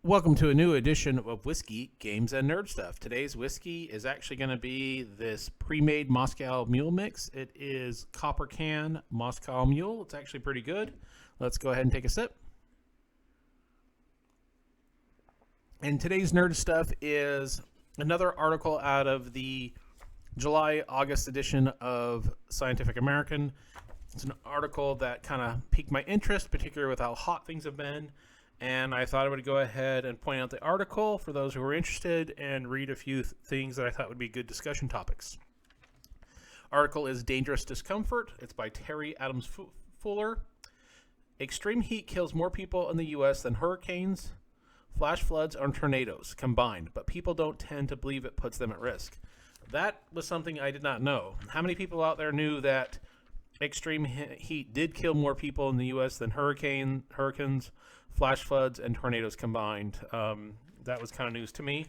Welcome to a new edition of Whiskey, Games, and Nerd Stuff. Today's whiskey is actually going to be this pre-made Moscow Mule mix. It is Copper Can Moscow Mule. It's actually pretty good. Let's go ahead and take a sip. And today's Nerd Stuff is another article out of the July-August edition of Scientific American. It's an article that kind of piqued my interest, particularly with how hot things have been. And I thought I would go ahead and point out the article for those who are interested and read a few things that I thought would be good discussion topics. Article is Dangerous Discomfort. It's by Terry Adams Fuller. Extreme heat kills more people in the U.S. than hurricanes, flash floods, and tornadoes combined, but people don't tend to believe it puts them at risk. That was something I did not know. How many people out there knew that extreme heat did kill more people in the U.S. than hurricanes, flash floods, and tornadoes combined? That was kind of news to me.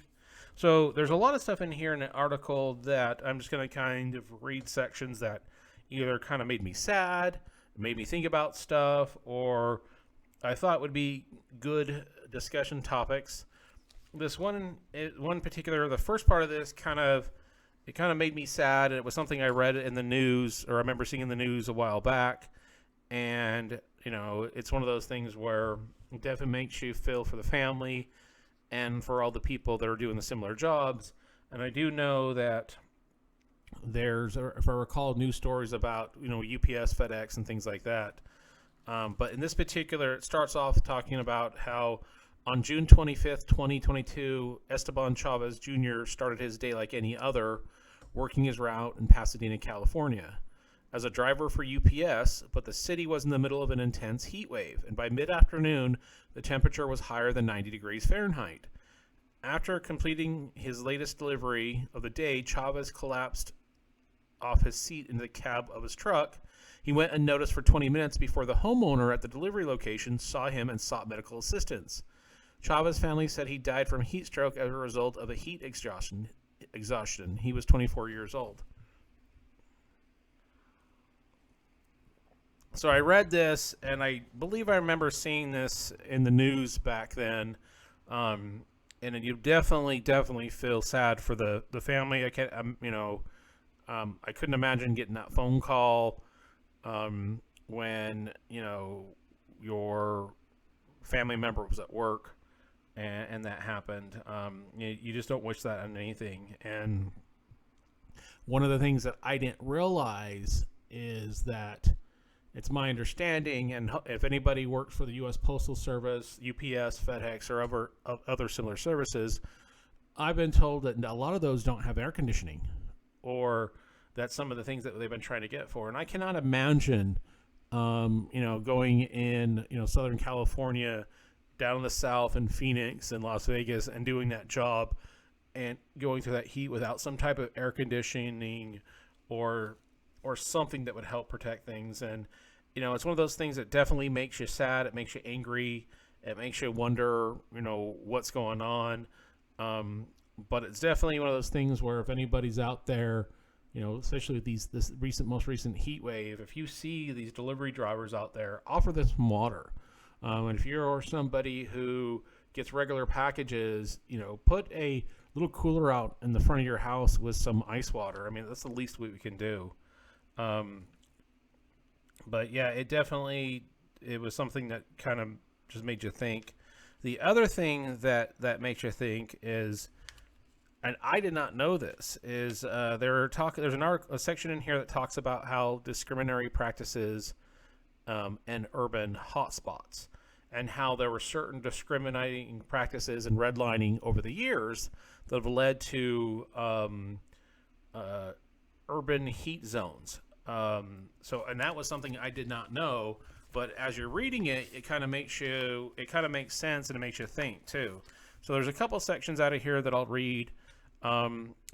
So there's a lot of stuff in here in the article that I'm just going to kind of read sections that either kind of made me sad, made me think about stuff, or I thought would be good discussion topics. This one particular, the first part of this kind of made me sad, and it was something I read in the news, or I remember seeing in the news a while back, and it's one of those things where it definitely makes you feel for the family and for all the people that are doing the similar jobs. And I do know that there's, if I recall, news stories about, UPS, FedEx, and things like that. But in this particular, it starts off talking about how on June 25th, 2022, Esteban Chavez Jr. started his day like any other, working his route in Pasadena, California, as a driver for UPS, but the city was in the middle of an intense heat wave, and by mid-afternoon, the temperature was higher than 90 degrees Fahrenheit. After completing his latest delivery of the day, Chavez collapsed off his seat into the cab of his truck. He went unnoticed for 20 minutes before the homeowner at the delivery location saw him and sought medical assistance. Chavez's family said he died from heat stroke as a result of a heat exhaustion. He was 24 years old. So I read this, and I believe I remember seeing this in the news back then, and you definitely feel sad for the family. I can't, I couldn't imagine getting that phone call when your family member was at work, and that happened. You just don't wish that on anything. And one of the things that I didn't realize is that it's my understanding, and if anybody works for the U.S. Postal Service, UPS, FedEx, or other similar services, I've been told that a lot of those don't have air conditioning, or that's some of the things that they've been trying to get for. And I cannot imagine, going in, Southern California, down in the South, in Phoenix and Las Vegas, and doing that job and going through that heat without some type of air conditioning or something that would help protect things. And it's one of those things that definitely makes you sad. It makes you angry. It makes you wonder what's going on. But it's definitely one of those things where if anybody's out there, especially with this most recent heat wave, if you see these delivery drivers out there, offer them some water. And if you're somebody who gets regular packages, put a little cooler out in the front of your house with some ice water. I mean, that's the least we can do. But yeah, it was something that kind of just made you think. The other thing that makes you think is, and I did not know this, is there's a section in here that talks about how discriminatory practices and urban hotspots, and how there were certain discriminating practices and redlining over the years that have led to urban heat zones. And that was something I did not know, but as you're reading it, it kind of makes sense, and it makes you think too. So there's a couple sections out of here that I'll read.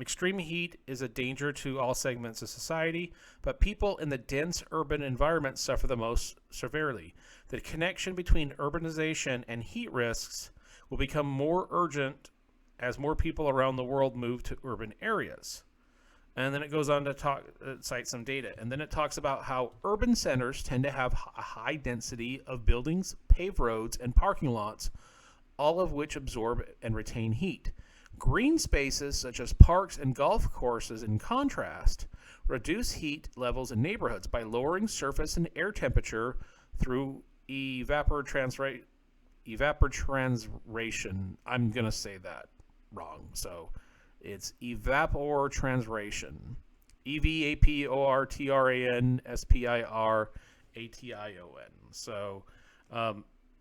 Extreme heat is a danger to all segments of society, but people in the dense urban environments suffer the most severely. The connection between urbanization and heat risks will become more urgent as more people around the world move to urban areas. And then it goes on to cite some data. And then it talks about how urban centers tend to have a high density of buildings, paved roads, and parking lots, all of which absorb and retain heat. Green spaces such as parks and golf courses, in contrast, reduce heat levels in neighborhoods by lowering surface and air temperature through evapotranspiration. I'm going to say that wrong. So it's evapotranspiration. EVAPORTRANSPIRATION. So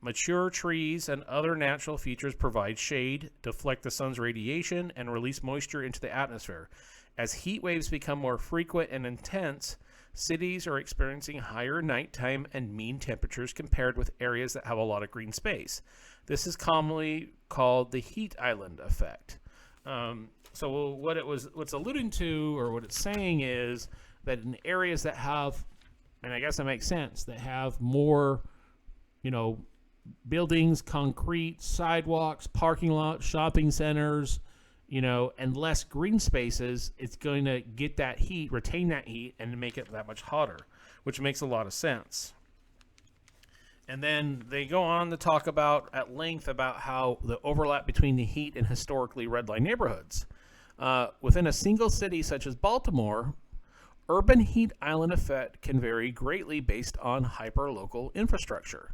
mature trees and other natural features provide shade, deflect the sun's radiation, and release moisture into the atmosphere. As heat waves become more frequent and intense, cities are experiencing higher nighttime and mean temperatures compared with areas that have a lot of green space. This is commonly called the heat island effect. So what's alluding to, or what it's saying, is that in areas that have, and I guess that makes sense, that have more, buildings, concrete, sidewalks, parking lots, shopping centers, and less green spaces, it's going to get that heat, retain that heat, and make it that much hotter, which makes a lot of sense. And then they go on to talk about at length about how the overlap between the heat and historically redline neighborhoods. Within a single city such as Baltimore, urban heat island effect can vary greatly based on hyperlocal infrastructure.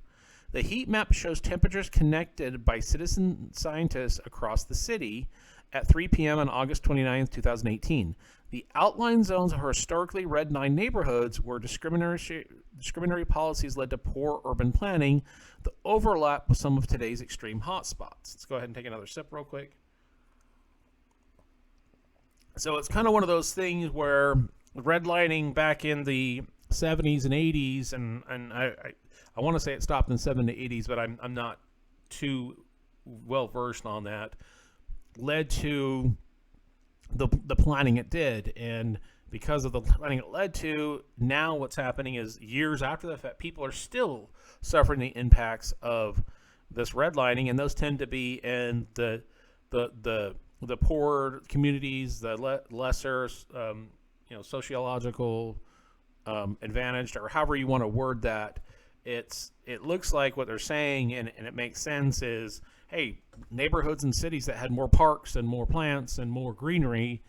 The heat map shows temperatures connected by citizen scientists across the city at 3 p.m. on August 29, 2018. The outline zones are historically redline neighborhoods where discriminatory policies led to poor urban planning. The overlap with some of today's extreme hotspots. Let's go ahead and take another sip real quick. So it's kind of one of those things where redlining back in the 70s and 80s, and I want to say it stopped in the 70s to 80s, but I'm not too well versed on that, led to the planning it did. And because of the planning it led to, now what's happening is years after the fact, people are still suffering the impacts of this redlining, and those tend to be in the poor communities, the lesser sociological advantaged, or however you want to word that. It looks like what they're saying, and it makes sense, is, hey, neighborhoods and cities that had more parks and more plants and more greenery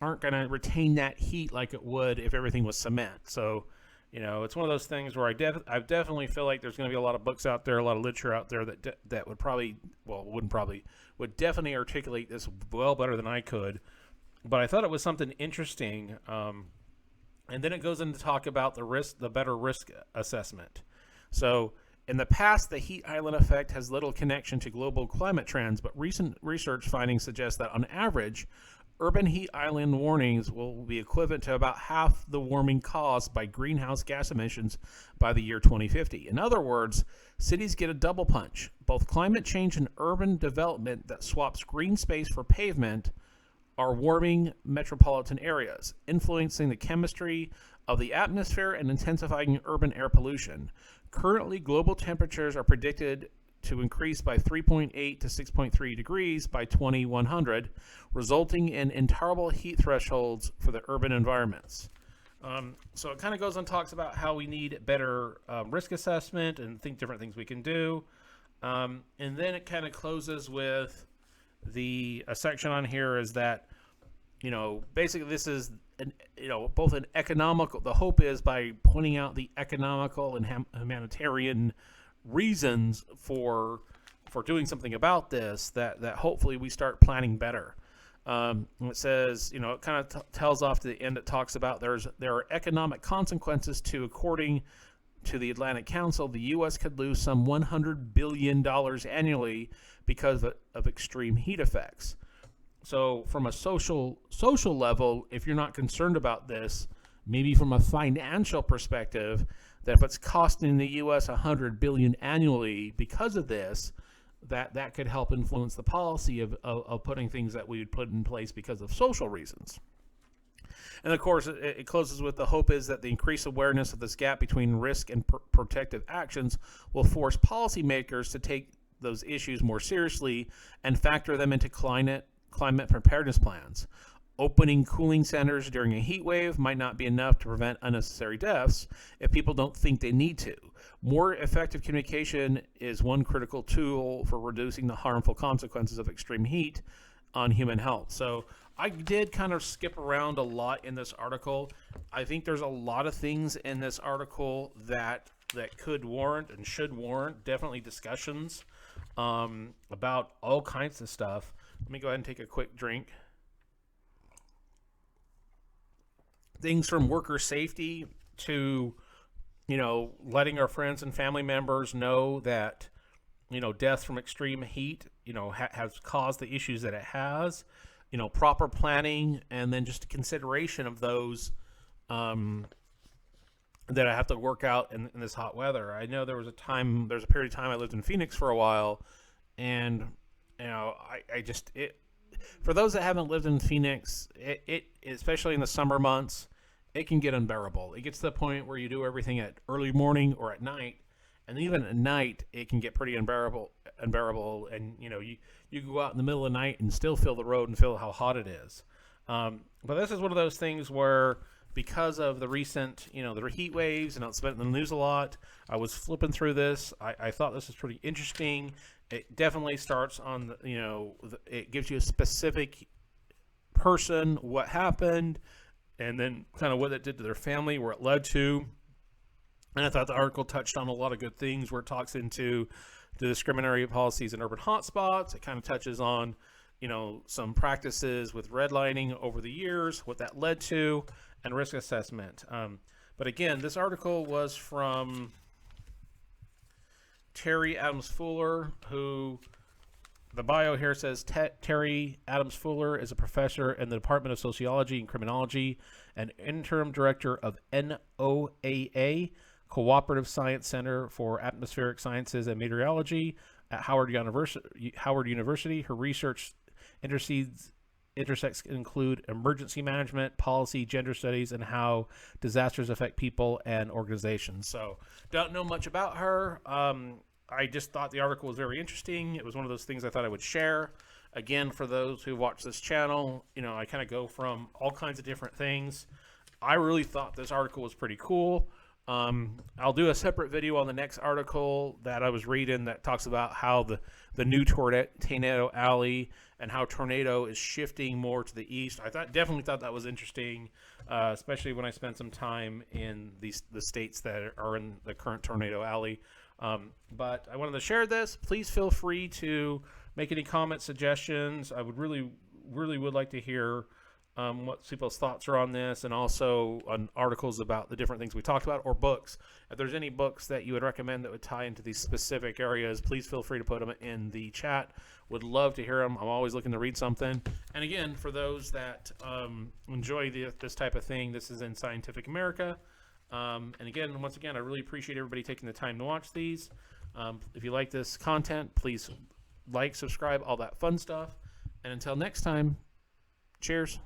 aren't going to retain that heat like it would if everything was cement. So, it's one of those things where I definitely feel like there's going to be a lot of books out there, a lot of literature out there that would definitely articulate this well better than I could. But I thought it was something interesting. And then it goes into talk about the better risk assessment. So in the past, the heat island effect has little connection to global climate trends, but recent research findings suggest that on average, urban heat island warnings will be equivalent to about half the warming caused by greenhouse gas emissions by the year 2050. In other words, cities get a double punch. Both climate change and urban development that swaps green space for pavement are warming metropolitan areas, influencing the chemistry of the atmosphere and intensifying urban air pollution. Currently, global temperatures are predicted to increase by 3.8 to 6.3 degrees by 2100, resulting in intolerable heat thresholds for the urban environments. So it kind of goes on, talks about how we need better risk assessment and different things we can do. And then it kind of closes with a section on here is that, basically this is both an economical, the hope is by pointing out the economical and humanitarian reasons for doing something about this, that hopefully we start planning better. It says, it kind of tells off to the end, it talks about there are economic consequences to, according to the Atlantic Council, the U.S. could lose some $100 billion annually because of extreme heat effects. So from a social level, if you're not concerned about this, maybe from a financial perspective, that if it's costing the U.S. $100 billion annually because of this, that could help influence the policy of putting things that we would put in place because of social reasons. And of course, it closes with the hope is that the increased awareness of this gap between risk and protective actions will force policymakers to take those issues more seriously and factor them into climate preparedness plans. Opening cooling centers during a heat wave might not be enough to prevent unnecessary deaths if people don't think they need to. More effective communication is one critical tool for reducing the harmful consequences of extreme heat on human health. So I did kind of skip around a lot in this article. I think there's a lot of things in this article that could warrant and should warrant definitely discussions about all kinds of stuff. Let me go ahead and take a quick drink. Things from worker safety to, letting our friends and family members know that, death from extreme heat, has caused the issues that it has, proper planning, and then just consideration of those that I have to work out in this hot weather. I know there's a period of time I lived in Phoenix for a while, and, for those that haven't lived in Phoenix, it especially in the summer months, it can get unbearable. It gets to the point where you do everything at early morning or at night, and even at night, it can get pretty unbearable. And you go out in the middle of the night and still feel the road and feel how hot it is. But this is one of those things where, because of the recent, the heat waves, and it's been in the news a lot, I was flipping through this. I thought this was pretty interesting. It definitely starts on, it gives you a specific person, what happened, and then kind of what it did to their family, where it led to. And I thought the article touched on a lot of good things, where it talks into the discriminatory policies in urban hotspots. It kind of touches on, some practices with redlining over the years, what that led to, and risk assessment. But again, this article was from Terry Adams Fuller, who the bio here says Terry Adams Fuller is a professor in the Department of Sociology and Criminology and interim director of NOAA, Cooperative Science Center for Atmospheric Sciences and Meteorology at Howard University. Her research intersects include emergency management, policy, gender studies, and how disasters affect people and organizations. So, don't know much about her. I just thought the article was very interesting. It was one of those things I thought I would share. Again, for those who watch this channel, I kind of go from all kinds of different things. I really thought this article was pretty cool. I'll do a separate video on the next article that I was reading that talks about how the new tornado alley and how tornado is shifting more to the east. I definitely thought that was interesting, especially when I spent some time in the states that are in the current tornado alley. But I wanted to share this. Please feel free to make any comments, suggestions. I would really would like to hear what people's thoughts are on this, and also on articles about the different things we talked about, or books. If there's any books that you would recommend that would tie into these specific areas, please feel free to put them in the chat. Would love to hear them. I'm always looking to read something. And again, for those that enjoy this type of thing, this is in Scientific America. And again, once again, I really appreciate everybody taking the time to watch these. If you like this content, please like, subscribe, all that fun stuff. And until next time, cheers.